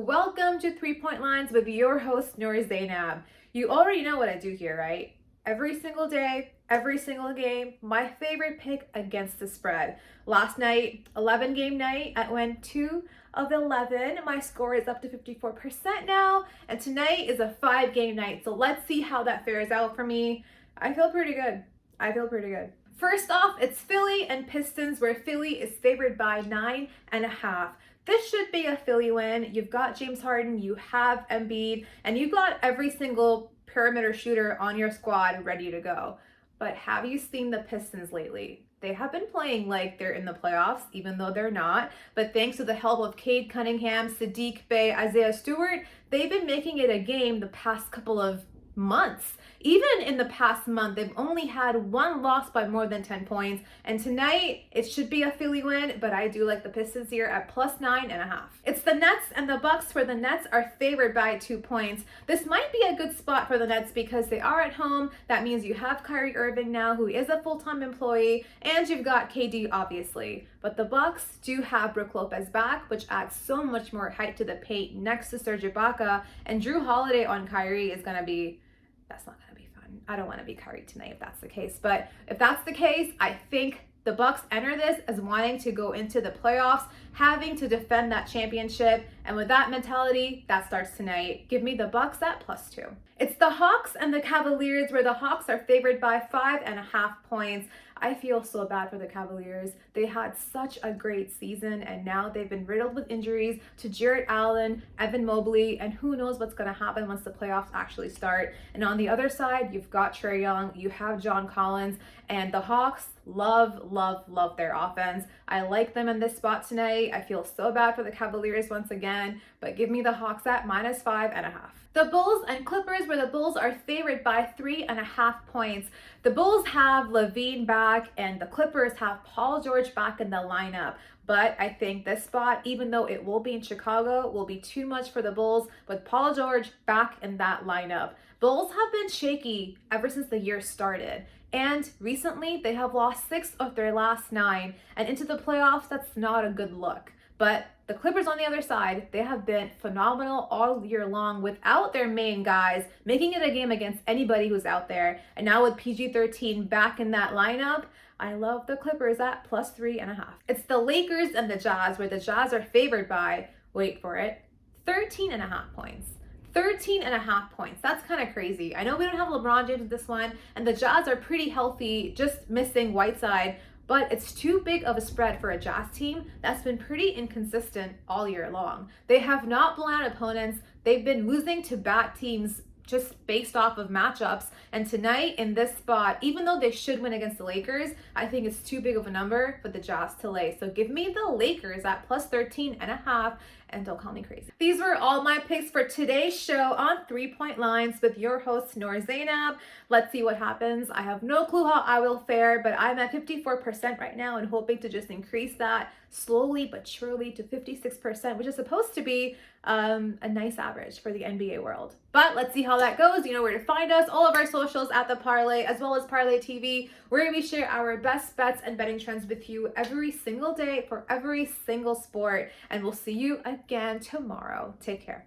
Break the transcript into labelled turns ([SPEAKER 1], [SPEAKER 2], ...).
[SPEAKER 1] Welcome to 3-Point Lines with your host, Noor Zainab. You already know what I do here, right? Every single day, every single game, my favorite pick against the spread. Last night, 11 game night, I went 2 of 11. My score is up to 54% now, and tonight is a 5 game night. So let's see how that fares out for me. I feel pretty good. First off, it's Philly and Pistons, where Philly is favored by 9.5. This should be a Philly win. You've got James Harden, you have Embiid, and you've got every single perimeter shooter on your squad ready to go. But have you seen the Pistons lately? They have been playing like they're in the playoffs, even though they're not. But thanks to the help of Cade Cunningham, Sadiq Bey, Isaiah Stewart, they've been making it a game the past couple of months. Even in the past month, they've only had one loss by more than 10 points. And tonight, it should be a Philly win, but I do like the Pistons here at plus 9.5. It's the Nets and the Bucks, where the Nets are favored by 2 points. This might be a good spot for the Nets because they are at home. That means you have Kyrie Irving now, who is a full-time employee, and you've got KD, obviously. But the Bucks do have Brook Lopez back, which adds so much more height to the paint next to Serge Ibaka, and Drew Holiday on Kyrie is gonna be, that's not gonna be fun. I don't want to be Kyrie tonight if that's the case. But if that's the case, I think the Bucks enter this as wanting to go into the playoffs, having to defend that championship. And with that mentality, that starts tonight. Give me the Bucks at plus 2. It's the Hawks and the Cavaliers, where the Hawks are favored by 5.5 points. I feel so bad for the Cavaliers. They had such a great season, and now they've been riddled with injuries to Jarrett Allen, Evan Mobley, and who knows what's going to happen once the playoffs actually start. And on the other side, you've got Trae Young, you have John Collins, and the Hawks love their offense. I like them in this spot tonight. I feel so bad for the Cavaliers once again, but give me the Hawks at minus 5.5. The Bulls and Clippers, where the Bulls are favored by 3.5 points. The Bulls have LaVine back, and the Clippers have Paul George back in the lineup. But I think this spot, even though it will be in Chicago, will be too much for the Bulls with Paul George back in that lineup. Bulls have been shaky ever since the year started. And recently, they have lost 6 of their last 9. And into the playoffs, that's not a good look. But the Clippers on the other side, they have been phenomenal all year long without their main guys, making it a game against anybody who's out there. And now with PG-13 back in that lineup, I love the Clippers at plus 3.5. It's the Lakers and the Jazz, where the Jazz are favored by, wait for it, 13.5 points. 13.5 points. That's kind of crazy. I know we don't have LeBron James in this one, and the Jazz are pretty healthy, just missing Whiteside, but it's too big of a spread for a Jazz team that's been pretty inconsistent all year long. They have not blown out opponents. They've been losing to bad teams just based off of matchups. And tonight in this spot, even though they should win against the Lakers, I think it's too big of a number for the Jazz to lay. So give me the Lakers at plus 13.5, and don't call me crazy. These were all my picks for today's show on 3-Point Lines with your host, Noor Zainab. Let's see what happens. I have no clue how I will fare, but I'm at 54% right now and hoping to just increase that slowly but surely to 56%, which is supposed to be a nice average for the NBA world. But let's see how that goes. You know where to find us. All of our socials at The Parlay, as well as Parlay TV, where we share our best bets and betting trends with you every single day for every single sport. And we'll see you again tomorrow. Take care.